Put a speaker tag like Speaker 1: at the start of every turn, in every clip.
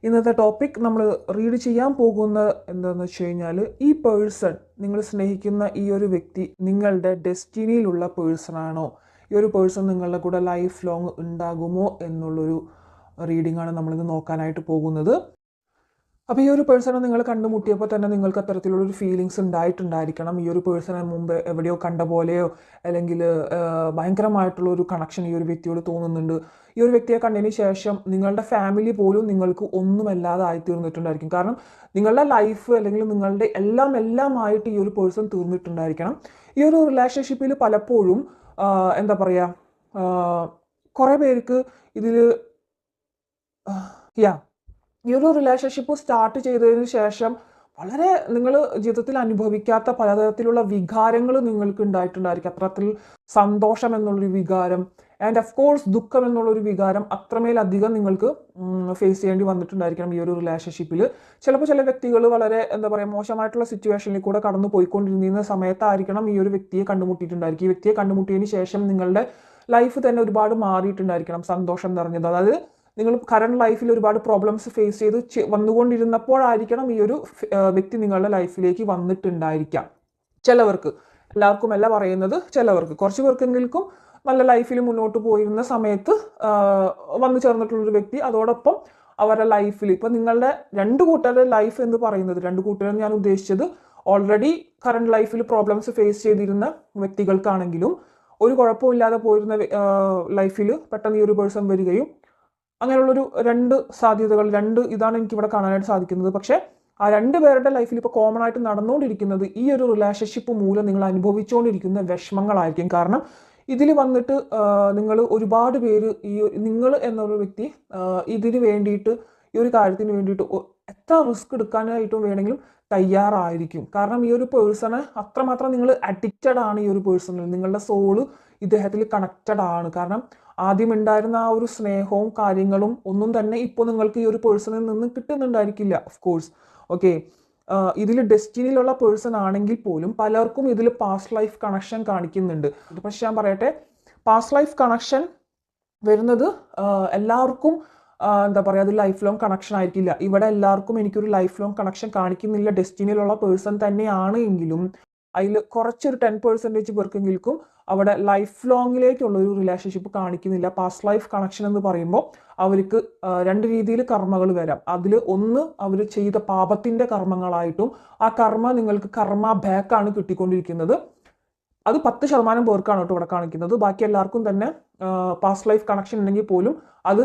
Speaker 1: ഇന്നത്തെ ടോപ്പിക് നമ്മൾ റീഡ് ചെയ്യാൻ പോകുന്ന എന്താണെന്ന് വെച്ച് കഴിഞ്ഞാൽ, ഈ പേഴ്സൺ, നിങ്ങൾ സ്നേഹിക്കുന്ന ഈ ഒരു വ്യക്തി നിങ്ങളുടെ ഡെസ്റ്റിനിയിലുള്ള പേഴ്സണാണോ, ഈ ഒരു പേഴ്സൺ നിങ്ങളുടെ കൂടെ ലൈഫ് ലോങ് ഉണ്ടാകുമോ എന്നുള്ളൊരു റീഡിംഗാണ് നമ്മളിന്ന് നോക്കാനായിട്ട് പോകുന്നത്. അപ്പോൾ ഈ ഒരു പേഴ്സണെ നിങ്ങൾ കണ്ടുമുട്ടിയപ്പോൾ തന്നെ നിങ്ങൾക്ക് അത്തരത്തിലുള്ളൊരു ഫീലിങ്സ് ഉണ്ടായിട്ടുണ്ടായിരിക്കണം. ഈ ഒരു പേഴ്സണെ മുമ്പ് എവിടെയോ കണ്ട പോലെയോ അല്ലെങ്കിൽ ഭയങ്കരമായിട്ടുള്ളൊരു കണക്ഷൻ ഈ ഒരു വ്യക്തിയോട് തോന്നുന്നുണ്ട്. ഈ ഒരു വ്യക്തിയെ കണ്ടതിന് ശേഷം നിങ്ങളുടെ ഫാമിലി പോലും നിങ്ങൾക്ക് ഒന്നുമല്ലാതെ ആയിത്തീർന്നിട്ടുണ്ടായിരിക്കും. കാരണം നിങ്ങളുടെ ലൈഫ് അല്ലെങ്കിൽ നിങ്ങളുടെ എല്ലാമായിട്ട് ഈ ഒരു പേഴ്സൺ തീർന്നിട്ടുണ്ടായിരിക്കണം. ഈ ഒരു റിലേഷൻഷിപ്പിൽ പലപ്പോഴും എന്താ പറയുക, കുറേ പേർക്ക് ഇതിൽ ഈ ഒരു റിലേഷൻഷിപ്പ് സ്റ്റാർട്ട് ചെയ്തതിന് ശേഷം വളരെ നിങ്ങൾ ജീവിതത്തിൽ അനുഭവിക്കാത്ത പലതരത്തിലുള്ള വികാരങ്ങൾ നിങ്ങൾക്ക് ഉണ്ടായിട്ടുണ്ടായിരിക്കും. അത്തരത്തിൽ സന്തോഷം എന്നുള്ളൊരു വികാരം ആൻഡ് ഓഫ് കോഴ്സ് ദുഃഖം എന്നുള്ളൊരു വികാരം അത്രമേലധികം നിങ്ങൾക്ക് ഫേസ് ചെയ്യേണ്ടി വന്നിട്ടുണ്ടായിരിക്കണം ഈ ഒരു റിലേഷൻഷിപ്പിൽ. ചിലപ്പോൾ ചില വ്യക്തികൾ വളരെ എന്താ പറയുക മോശമായിട്ടുള്ള സിറ്റുവേഷനിൽ കൂടെ കടന്നു പോയിക്കൊണ്ടിരുന്ന സമയത്തായിരിക്കണം ഈ ഒരു വ്യക്തിയെ കണ്ടുമുട്ടിയിട്ടുണ്ടായിരിക്കും. ഈ വ്യക്തിയെ കണ്ടുമുട്ടിയതിന് ശേഷം നിങ്ങളുടെ ലൈഫ് തന്നെ ഒരുപാട് മാറിയിട്ടുണ്ടായിരിക്കണം, സന്തോഷം നിറഞ്ഞത്. അതായത് നിങ്ങൾ കറണ്ട് ലൈഫിൽ ഒരുപാട് പ്രോബ്ലംസ് ഫേസ് ചെയ്ത് വന്നുകൊണ്ടിരുന്നപ്പോഴായിരിക്കണം ഈ ഒരു വ്യക്തി നിങ്ങളുടെ ലൈഫിലേക്ക് വന്നിട്ടുണ്ടായിരിക്കാം. ചിലവർക്ക്, എല്ലാവർക്കും അല്ല പറയുന്നത്, ചിലവർക്ക്, കുറച്ച് പേർക്കെങ്കിലും നല്ല ലൈഫിൽ മുന്നോട്ട് പോയിരുന്ന സമയത്ത് വന്നു ചേർന്നിട്ടുള്ളൊരു വ്യക്തി അതോടൊപ്പം അവരുടെ ലൈഫിൽ ഇപ്പം നിങ്ങളുടെ രണ്ട് കൂട്ടരുടെ ലൈഫ് എന്ന് പറയുന്നത്, രണ്ട് കൂട്ടരെന്ന് ഞാൻ ഉദ്ദേശിച്ചത് ഓൾറെഡി കറണ്ട് ലൈഫിൽ പ്രോബ്ലംസ് ഫേസ് ചെയ്തിരുന്ന വ്യക്തികൾക്കാണെങ്കിലും ഒരു കുഴപ്പമില്ലാതെ പോയിരുന്ന ലൈഫിൽ പെട്ടെന്ന് ഈ ഒരു പേഴ്സൺ വരികയും അങ്ങനെയുള്ളൊരു രണ്ട് സാധ്യതകൾ, ഇതാണ് എനിക്കിവിടെ കാണാനായിട്ട് സാധിക്കുന്നത്. പക്ഷേ ആ രണ്ട് പേരുടെ ലൈഫിൽ ഇപ്പോൾ കോമൺ ആയിട്ട് നടന്നുകൊണ്ടിരിക്കുന്നത് ഈ ഒരു റിലേഷൻഷിപ്പ് മൂലം നിങ്ങൾ അനുഭവിച്ചുകൊണ്ടിരിക്കുന്ന വിഷമങ്ങളായിരിക്കും. കാരണം ഇതിൽ വന്നിട്ട് നിങ്ങൾ ഒരുപാട് പേര് നിങ്ങൾ എന്നൊരു വ്യക്തി ഇതിന് വേണ്ടിയിട്ട്, ഈ ഒരു കാര്യത്തിന് വേണ്ടിയിട്ട് എത്ര റിസ്ക് എടുക്കാനായിട്ടും വേണമെങ്കിലും തയ്യാറായിരിക്കും. കാരണം ഈ ഒരു പേഴ്സണെ അത്രമാത്രം നിങ്ങൾ അഡിക്റ്റഡ് ആണ്. ഈ ഒരു പേഴ്സണിൽ നിങ്ങളുടെ സോള് ഇദ്ദേഹത്തിൽ കണക്റ്റഡ് ആണ്. കാരണം ആദ്യം ഉണ്ടായിരുന്ന ആ ഒരു സ്നേഹവും കാര്യങ്ങളും ഒന്നും തന്നെ ഇപ്പോൾ നിങ്ങൾക്ക് ഈ ഒരു പേഴ്സണിൽ നിന്ന് കിട്ടുന്നുണ്ടായിരിക്കില്ല. ഓഫ് കോഴ്സ് ഓക്കെ, ഇതിൽ ഡെസ്റ്റിനിയിലുള്ള പേഴ്സൺ ആണെങ്കിൽ പോലും പലർക്കും ഇതിൽ പാസ്റ്റ് ലൈഫ് കണക്ഷൻ കാണിക്കുന്നുണ്ട്. പക്ഷെ ഞാൻ പറയട്ടെ, പാസ്റ്റ് ലൈഫ് കണക്ഷൻ വരുന്നത് എല്ലാവർക്കും എന്താ പറയുക, അത് ലൈഫ് ലോങ് കണക്ഷൻ ആയിരിക്കില്ല. ഇവിടെ എല്ലാവർക്കും എനിക്കൊരു ലൈഫ് ലോങ് കണക്ഷൻ കാണിക്കുന്നില്ല, ഡെസ്റ്റിനിയിലുള്ള പേഴ്സൺ തന്നെയാണ് എങ്കിലും അതിൽ കുറച്ചൊരു 10% പേർക്കെങ്കിലും അവിടെ ലൈഫ് ലോങ്ങിലേക്കുള്ള ഒരു റിലേഷൻഷിപ്പ് കാണിക്കുന്നില്ല. പാസ്റ്റ് ലൈഫ് കണക്ഷൻ എന്ന് പറയുമ്പോൾ അവർക്ക് രണ്ട് രീതിയിൽ കർമ്മകൾ വരാം. അതിൽ ഒന്ന് അവർ ചെയ്ത പാപത്തിൻ്റെ കർമ്മങ്ങളായിട്ടും ആ കർമ്മ നിങ്ങൾക്ക് കർമ്മ ബാക്കാണ് കിട്ടിക്കൊണ്ടിരിക്കുന്നത്. അത് 10% പേർക്കാണ് കേട്ടോ ഇവിടെ കാണിക്കുന്നത്. ബാക്കി എല്ലാവർക്കും തന്നെ പാസ്റ്റ് ലൈഫ് കണക്ഷൻ ഉണ്ടെങ്കിൽ പോലും അത്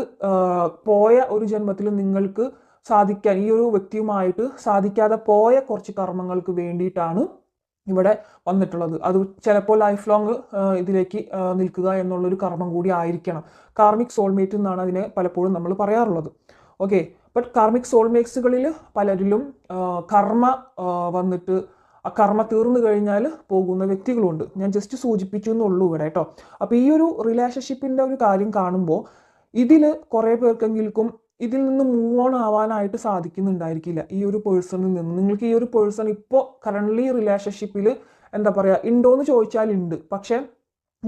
Speaker 1: പോയ ഒരു ജന്മത്തിൽ നിങ്ങൾക്ക് സാധിക്കാൻ, ഈ ഒരു വ്യക്തിയുമായിട്ട് സാധിക്കാതെ പോയ കുറച്ച് കർമ്മങ്ങൾക്ക് വേണ്ടിയിട്ടാണ് ഇവിടെ വന്നിട്ടുള്ളത്. അത് ചിലപ്പോൾ ലൈഫ് ലോങ് ഇതിലേക്ക് നിൽക്കുക എന്നുള്ളൊരു കർമ്മം കൂടി ആയിരിക്കണം. കാർമിക് സോൾമേറ്റ് എന്നാണ് അതിനെ പലപ്പോഴും നമ്മൾ പറയാറുള്ളത്. ഓക്കെ, ബട്ട് കാർമിക് സോൾമേറ്റ്സുകളിൽ പലരിലും കർമ്മ വന്നിട്ട് ആ കർമ്മ തീർന്നു കഴിഞ്ഞാൽ പോകുന്ന വ്യക്തികളുണ്ട്. ഞാൻ ജസ്റ്റ് സൂചിപ്പിച്ചു എന്നുള്ളൂ ഇവിടെ കേട്ടോ. അപ്പോൾ ഈ ഒരു റിലേഷൻഷിപ്പിൻ്റെ ഒരു കാര്യം കാണുമ്പോൾ ഇതിൽ കുറേ പേർക്കെങ്കിലും ഇതിൽ നിന്ന് മൂവ് ഓൺ ആവാനായിട്ട് സാധിക്കുന്നുണ്ടായിരിക്കില്ല ഈ ഒരു പേഴ്സണിൽ നിന്ന്. നിങ്ങൾക്ക് ഈ ഒരു പേഴ്സൺ ഇപ്പോൾ കറണ്ട്ലി റിലേഷൻഷിപ്പിൽ എന്താ പറയുക ഉണ്ടോയെന്ന് ചോദിച്ചാൽ ഉണ്ട്, പക്ഷേ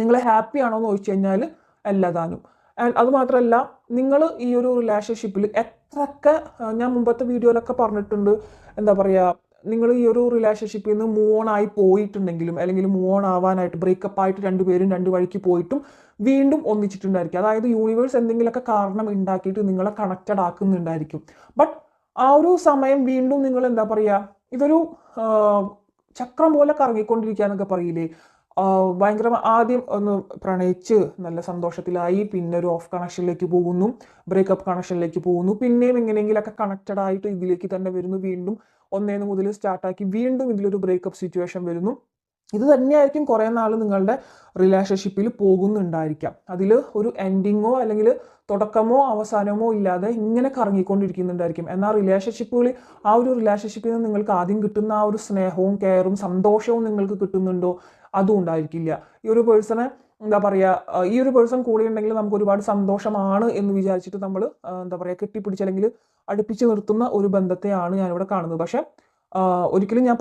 Speaker 1: നിങ്ങൾ ഹാപ്പി ആണോ എന്ന് ചോദിച്ചു കഴിഞ്ഞാൽ അല്ലതാനും. ആൻഡ് അതുമാത്രമല്ല, നിങ്ങൾ ഈ ഒരു റിലേഷൻഷിപ്പിൽ എത്രയൊക്കെ, ഞാൻ മുമ്പത്തെ വീഡിയോയിലൊക്കെ പറഞ്ഞിട്ടുണ്ട്, എന്താ പറയുക, നിങ്ങൾ ഈ ഒരു റിലേഷൻഷിപ്പിൽ നിന്ന് മൂവ് ഓൺ ആയി പോയിട്ടുണ്ടെങ്കിലും അല്ലെങ്കിൽ മൂവ് ഓൺ ആവാനായിട്ട് ബ്രേക്കപ്പ് ആയിട്ട് രണ്ടുപേരും രണ്ട് വഴിക്ക് പോയിട്ടും വീണ്ടും ഒന്നിച്ചിട്ടുണ്ടായിരിക്കും. അതായത് യൂണിവേഴ്സ് എന്തെങ്കിലുമൊക്കെ കാരണം ഉണ്ടാക്കിയിട്ട് നിങ്ങളെ കണക്റ്റഡ് ആക്കുന്നുണ്ടായിരിക്കും. ബട്ട് ആ ഒരു സമയം വീണ്ടും നിങ്ങൾ എന്താ പറയുക, ഇതൊരു ചക്രം പോലെ കറങ്ങിക്കൊണ്ടിരിക്കുക എന്നൊക്കെ പറയില്ലേ. ഭയങ്കര ആദ്യം ഒന്ന് പ്രണയിച്ച് നല്ല സന്തോഷത്തിലായി, പിന്നെ ഒരു ഓഫ് കണക്ഷനിലേക്ക് പോകുന്നു, ബ്രേക്കപ്പ് കണക്ഷനിലേക്ക് പോകുന്നു, പിന്നെയും എങ്ങനെയെങ്കിലൊക്കെ കണക്റ്റഡ് ആയിട്ട് ഇതിലേക്ക് തന്നെ വരുന്നു, വീണ്ടും ഒന്നേന്ന് മുതൽ സ്റ്റാർട്ടാക്കി വീണ്ടും ഇതിലൊരു ബ്രേക്കപ്പ് സിറ്റുവേഷൻ വരുന്നു. ഇത് തന്നെയായിരിക്കും കുറേ നാൾ നിങ്ങളുടെ റിലേഷൻഷിപ്പിൽ പോകുന്നുണ്ടായിരിക്കാം. അതിൽ ഒരു എൻഡിങ്ങോ അല്ലെങ്കിൽ തുടക്കമോ അവസാനമോ ഇല്ലാതെ ഇങ്ങനെ കറങ്ങിക്കൊണ്ടിരിക്കുന്നുണ്ടായിരിക്കും. എന്നാൽ റിലേഷൻഷിപ്പുകളിൽ ആ ഒരു റിലേഷൻഷിപ്പിൽ നിന്ന് നിങ്ങൾക്ക് ആദ്യം കിട്ടുന്ന ആ ഒരു സ്നേഹവും കെയറും സന്തോഷവും നിങ്ങൾക്ക് കിട്ടുന്നുണ്ടോ, അതും ഉണ്ടായിരിക്കില്ല. ഈ ഒരു പേഴ്സണെ എന്താ പറയുക, ഈ ഒരു പേഴ്സൺ കൂടെ ഉണ്ടെങ്കിൽ നമുക്ക് ഒരുപാട് സന്തോഷമാണ് എന്ന് വിചാരിച്ചിട്ട് നമ്മൾ എന്താ പറയുക കെട്ടിപ്പിടിച്ച് അല്ലെങ്കിൽ അടുപ്പിച്ച് നിർത്തുന്ന ഒരു ബന്ധത്തെയാണ് ഞാനിവിടെ കാണുന്നത്. പക്ഷേ ഒരിക്കലും ഞാൻ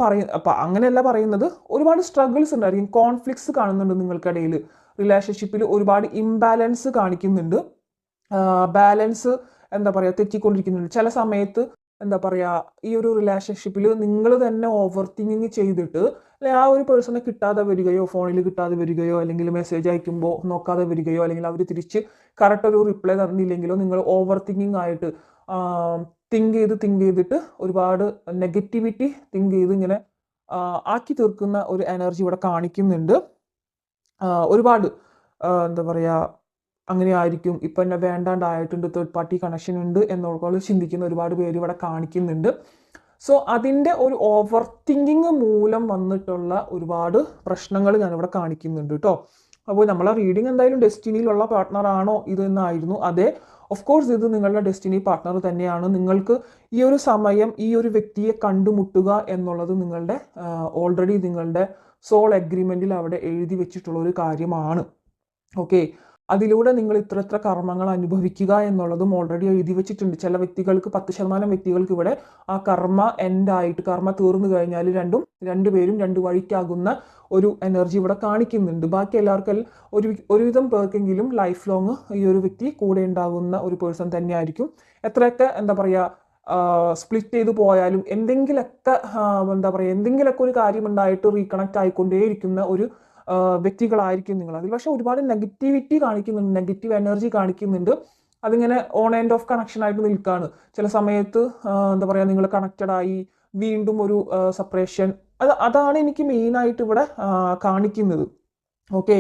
Speaker 1: അങ്ങനെയല്ല പറയുന്നത്, ഒരുപാട് സ്ട്രഗിൾസ് ഉണ്ടായിരിക്കും, കോൺഫ്ലിക്ട്സ് കാണുന്നുണ്ട് നിങ്ങൾക്കിടയിൽ. റിലേഷൻഷിപ്പിൽ ഒരുപാട് ഇംബാലൻസ് കാണിക്കുന്നുണ്ട്. ബാലൻസ് എന്താ പറയുക തെറ്റിക്കൊണ്ടിരിക്കുന്നുണ്ട്. ചില സമയത്ത് എന്താ പറയുക ഈ ഒരു റിലേഷൻഷിപ്പിൽ നിങ്ങൾ തന്നെ ഓവർ തിങ്കിങ് ചെയ്തിട്ട് അല്ലെങ്കിൽ ആ ഒരു പേഴ്സണെ കിട്ടാതെ വരികയോ ഫോണിൽ കിട്ടാതെ വരികയോ അല്ലെങ്കിൽ മെസ്സേജ് അയക്കുമ്പോൾ നോക്കാതെ വരികയോ അല്ലെങ്കിൽ അവർ തിരിച്ച് കറക്റ്റ് ഒരു റിപ്ലൈ തന്നില്ലെങ്കിലോ നിങ്ങൾ ഓവർ തിങ്കിങ് ആയിട്ട് തിങ്ക് ചെയ്തിട്ട് ഒരുപാട് നെഗറ്റിവിറ്റി തിങ്ക് ചെയ്ത് ഇങ്ങനെ ആക്കി തീർക്കുന്ന ഒരു എനർജി ഇവിടെ കാണിക്കുന്നുണ്ട്. ഒരുപാട് എന്താ പറയുക അങ്ങനെ ആയിരിക്കും, ഇപ്പം എന്നെ വേണ്ടാണ്ടായിട്ടുണ്ട്, തേർഡ് പാർട്ടി കണക്ഷൻ ഉണ്ട് എന്നുള്ള ചിന്തിക്കുന്ന ഒരുപാട് പേര് ഇവിടെ കാണിക്കുന്നുണ്ട്. സോ അതിൻ്റെ ഒരു ഓവർ തിങ്കിങ് മൂലം വന്നിട്ടുള്ള ഒരുപാട് പ്രശ്നങ്ങൾ ഞാനിവിടെ കാണിക്കുന്നുണ്ട് കേട്ടോ. അപ്പോൾ നമ്മളെ റീഡിങ് എന്തായാലും ഡെസ്റ്റിനിയിലുള്ള പാർട്ട്ണർ ആണോ ഇതെന്നായിരുന്നു. അതെ, ഓഫ് കോഴ്സ് ഇത് നിങ്ങളുടെ ഡെസ്റ്റിനി പാർട്ട്ണർ തന്നെയാണ്. നിങ്ങൾക്ക് ഈ ഒരു സമയം ഈ ഒരു വ്യക്തിയെ കണ്ടുമുട്ടുക എന്നുള്ളത് നിങ്ങളുടെ ഓൾറെഡി നിങ്ങളുടെ സോൾ അഗ്രിമെൻറ്റിൽ അവിടെ എഴുതി വെച്ചിട്ടുള്ള ഒരു കാര്യമാണ്. ഓക്കെ, അതിലൂടെ നിങ്ങൾ ഇത്ര കർമ്മങ്ങൾ അനുഭവിക്കുക എന്നുള്ളതും ഓൾറെഡി എഴുതി വെച്ചിട്ടുണ്ട്. ചില വ്യക്തികൾക്ക് 10% വ്യക്തികൾക്ക് ഇവിടെ ആ കർമ്മ എൻഡായിട്ട് കർമ്മ തീർന്നു കഴിഞ്ഞാൽ രണ്ടുപേരും രണ്ട് വഴിക്കാകുന്ന ഒരു എനർജി ഇവിടെ കാണിക്കുന്നുണ്ട്. ബാക്കി എല്ലാവർക്കും ഒരുവിധം പേർക്കെങ്കിലും ലൈഫ് ലോങ് ഈ ഒരു വ്യക്തി കൂടെ ഉണ്ടാകുന്ന ഒരു പേഴ്സൺ തന്നെയായിരിക്കും. എത്രയൊക്കെ എന്താ പറയുക സ്പ്ലിറ്റ് ചെയ്ത് പോയാലും എന്തെങ്കിലുമൊക്കെ എന്താ പറയുക എന്തെങ്കിലുമൊക്കെ ഒരു കാര്യം ഉണ്ടായിട്ട് റീകണക്ട് ആയിക്കൊണ്ടേയിരിക്കുന്ന ഒരു വ്യക്തികളായിരിക്കും നിങ്ങൾ. അതിൽ പക്ഷെ ഒരുപാട് നെഗറ്റിവിറ്റി കാണിക്കുന്നുണ്ട്, നെഗറ്റീവ് എനർജി കാണിക്കുന്നുണ്ട്. അതിങ്ങനെ ഓൺ ആൻഡ് ഓഫ് കണക്ഷൻ ആയിട്ട് നിൽക്കുകയാണ്. ചില സമയത്ത് എന്താ പറയുക നിങ്ങൾ കണക്റ്റഡ് ആയി വീണ്ടും ഒരു സെപ്പറേഷൻ, അതാണ് എനിക്ക് മെയിനായിട്ട് ഇവിടെ കാണിക്കുന്നത്. ഓക്കെ,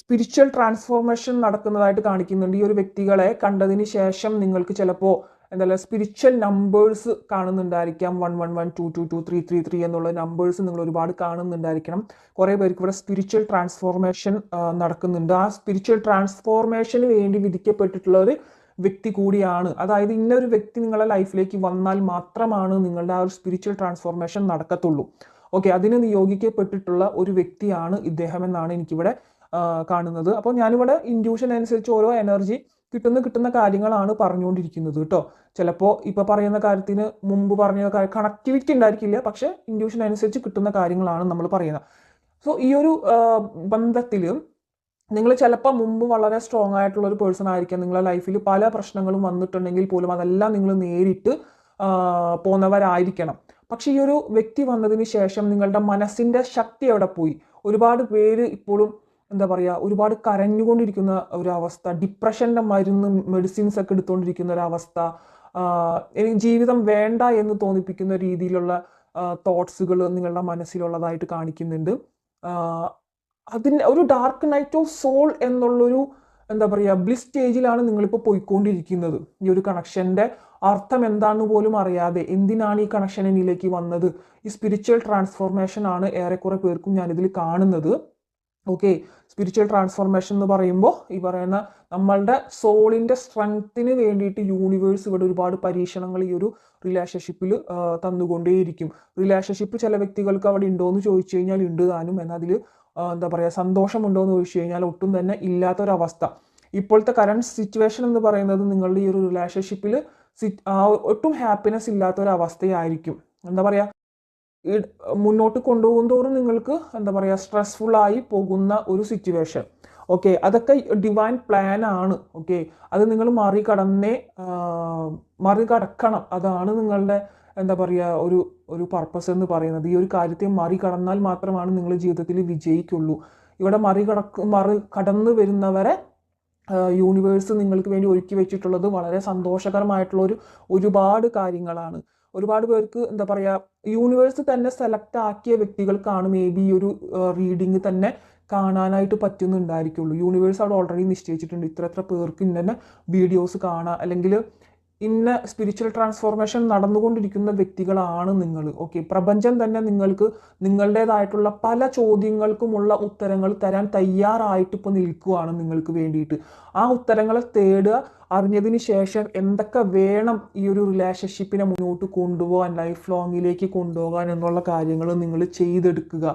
Speaker 1: സ്പിരിച്വൽ ട്രാൻസ്ഫോർമേഷൻ നടക്കുന്നതായിട്ട് കാണിക്കുന്നുണ്ട്. ഈ ഒരു വ്യക്തികളെ കണ്ടതിന് ശേഷം നിങ്ങൾക്ക് ചിലപ്പോൾ എന്താ സ്പിരിച്വൽ നമ്പേഴ്സ് കാണുന്നുണ്ടായിരിക്കാം. 111 222 333 എന്നുള്ള നമ്പേഴ്സ് നിങ്ങൾ ഒരുപാട് കാണുന്നുണ്ടായിരിക്കണം. കുറേ പേർക്ക് ഇവിടെ സ്പിരിച്വൽ ട്രാൻസ്ഫോർമേഷൻ നടക്കുന്നുണ്ട്. ആ സ്പിരിച്വൽ ട്രാൻസ്ഫോർമേഷന് വേണ്ടി വിധിക്കപ്പെട്ടിട്ടുള്ള ഒരു വ്യക്തി കൂടിയാണ്. അതായത് ഇന്നൊരു വ്യക്തി നിങ്ങളുടെ ലൈഫിലേക്ക് വന്നാൽ മാത്രമാണ് നിങ്ങളുടെ ആ ഒരു സ്പിരിച്വൽ ട്രാൻസ്ഫോർമേഷൻ നടക്കത്തുള്ളൂ. ഓക്കെ, അതിന് നിയോഗിക്കപ്പെട്ടിട്ടുള്ള ഒരു വ്യക്തിയാണ് ഇദ്ദേഹം എന്നാണ് എനിക്കിവിടെ കാണുന്നത്. അപ്പോൾ ഞാനിവിടെ ഇൻഡ്യൂഷൻ അനുസരിച്ച് ഓരോ എനർജി കിട്ടുന്ന കാര്യങ്ങളാണ് പറഞ്ഞുകൊണ്ടിരിക്കുന്നത് കേട്ടോ. ചിലപ്പോൾ ഇപ്പോൾ പറയുന്ന കാര്യത്തിന് മുമ്പ് പറഞ്ഞ കണക്ടിവിറ്റി ഉണ്ടായിരിക്കില്ല, പക്ഷേ ഇൻഡ്യൂഷൻ അനുസരിച്ച് കിട്ടുന്ന കാര്യങ്ങളാണ് നമ്മൾ പറയുന്നത്. സോ ഈ ഒരു ബന്ധത്തിൽ നിങ്ങൾ ചിലപ്പോൾ മുമ്പ് വളരെ സ്ട്രോങ് ആയിട്ടുള്ള ഒരു പേഴ്സൺ ആയിരിക്കാം. നിങ്ങളുടെ ലൈഫിൽ പല പ്രശ്നങ്ങളും വന്നിട്ടുണ്ടെങ്കിൽ പോലും അതെല്ലാം നിങ്ങൾ നേരിട്ട് പോന്നവരായിരിക്കണം. പക്ഷെ ഈ ഒരു വ്യക്തി വന്നതിന് ശേഷം നിങ്ങളുടെ മനസ്സിൻ്റെ ശക്തി എവിടെ പോയി? ഒരുപാട് പേര് ഇപ്പോഴും എന്താ പറയുക ഒരുപാട് കരഞ്ഞുകൊണ്ടിരിക്കുന്ന ഒരവസ്ഥ, ഡിപ്രഷൻ്റെ മരുന്ന് മെഡിസിൻസ് ഒക്കെ എടുത്തുകൊണ്ടിരിക്കുന്ന ഒരവസ്ഥ, എനിക്ക് ജീവിതം വേണ്ട എന്ന് തോന്നിപ്പിക്കുന്ന രീതിയിലുള്ള തോട്ട്സുകൾ നിങ്ങളുടെ മനസ്സിലുള്ളതായിട്ട് കാണിക്കുന്നുണ്ട്. അതിന് ഒരു ഡാർക്ക് നൈറ്റ് ഓഫ് സോൾ എന്നുള്ളൊരു എന്താ പറയുക ബ്ലിസ് സ്റ്റേജിലാണ് നിങ്ങളിപ്പോൾ പോയിക്കൊണ്ടിരിക്കുന്നത്. ഈ ഒരു കണക്ഷൻ്റെ അർത്ഥം എന്താണെന്ന് പോലും അറിയാതെ എന്തിനാണ് ഈ കണക്ഷൻ എന്നിലേക്ക് വന്നത്, ഈ സ്പിരിച്വൽ ട്രാൻസ്ഫോർമേഷൻ ആണ് ഏറെക്കുറെ പേർക്കും ഞാനിതിൽ കാണുന്നത്. ഓക്കെ, സ്പിരിച്വൽ ട്രാൻസ്ഫോർമേഷൻ എന്ന് പറയുമ്പോൾ ഈ പറയുന്ന നമ്മളുടെ സോളിൻ്റെ സ്ട്രെങ്ത്തിന് വേണ്ടിയിട്ട് യൂണിവേഴ്സ് ഇവിടെ ഒരുപാട് പരീക്ഷണങ്ങൾ ഈ ഒരു റിലേഷൻഷിപ്പിൽ തന്നുകൊണ്ടേയിരിക്കും. റിലേഷൻഷിപ്പ് ചില വ്യക്തികൾക്ക് അവിടെ ഉണ്ടോ എന്ന് ചോദിച്ചു കഴിഞ്ഞാൽ ഉണ്ട് താനും, എന്നാൽ അതിൽ എന്താ പറയുക സന്തോഷമുണ്ടോ എന്ന് ചോദിച്ചു കഴിഞ്ഞാൽ ഒട്ടും തന്നെ ഇല്ലാത്തൊരവസ്ഥ. ഇപ്പോഴത്തെ കറണ്ട് സിറ്റുവേഷൻ എന്ന് പറയുന്നത് നിങ്ങളുടെ ഈ ഒരു റിലേഷൻഷിപ്പിൽ ഒട്ടും ഹാപ്പിനെസ് ഇല്ലാത്തൊരവസ്ഥയായിരിക്കും. എന്താ പറയുക മുന്നോട്ട് കൊണ്ടുപോകും തോറും നിങ്ങൾക്ക് എന്താ പറയുക സ്ട്രെസ്ഫുള്ളായി പോകുന്ന ഒരു സിറ്റുവേഷൻ. ഓക്കെ, അതൊക്കെ ഡിവൈൻ പ്ലാൻ ആണ്. ഓക്കെ, അത് നിങ്ങൾ മറികടക്കണം. അതാണ് നിങ്ങളുടെ എന്താ പറയുക ഒരു പർപ്പസ് എന്ന് പറയുന്നത്. ഈ ഒരു കാര്യത്തെ മറികടന്നാൽ മാത്രമാണ് നിങ്ങൾ ജീവിതത്തിൽ വിജയിക്കുള്ളൂ. ഇവിടെ മറികടന്ന് വരുന്നവരെ യൂണിവേഴ്സ് നിങ്ങൾക്ക് വേണ്ടി ഒരുക്കി വെച്ചിട്ടുള്ളത് വളരെ സന്തോഷകരമായിട്ടുള്ള ഒരുപാട് കാര്യങ്ങളാണ്. ഒരുപാട് പേർക്ക് എന്താ പറയുക യൂണിവേഴ്സ് തന്നെ സെലക്ട് ആക്കിയ വ്യക്തികൾക്കാണ് മേ ബി ഈ ഒരു റീഡിങ് തന്നെ കാണാനായിട്ട് പറ്റുന്നുണ്ടായിരിക്കുള്ളൂ. യൂണിവേഴ്സ് അവിടെ ഓൾറെഡി നിശ്ചയിച്ചിട്ടുണ്ട് ഇത്ര പേർക്ക് ഇന്ന വീഡിയോസ് കാണാം, അല്ലെങ്കിൽ ഇന്ന സ്പിരിച്വൽ ട്രാൻസ്ഫോർമേഷൻ നടന്നുകൊണ്ടിരിക്കുന്ന വ്യക്തികളാണ് നിങ്ങൾ. ഓക്കെ, പ്രപഞ്ചം തന്നെ നിങ്ങൾക്ക് നിങ്ങളുടേതായിട്ടുള്ള പല ചോദ്യങ്ങൾക്കുമുള്ള ഉത്തരങ്ങൾ തരാൻ തയ്യാറായിട്ട് ഇപ്പോൾ നിൽക്കുകയാണ് നിങ്ങൾക്ക് വേണ്ടിയിട്ട്. ആ ഉത്തരങ്ങളെ തേടുക, അറിഞ്ഞതിന് ശേഷം എന്തൊക്കെ വേണം ഈ ഒരു റിലേഷൻഷിപ്പിനെ മുന്നോട്ട് കൊണ്ടുപോകാൻ, ലൈഫ് ലോങ്ങിലേക്ക് കൊണ്ടുപോകാൻ എന്നുള്ള കാര്യങ്ങൾ നിങ്ങൾ ചെയ്തെടുക്കുക.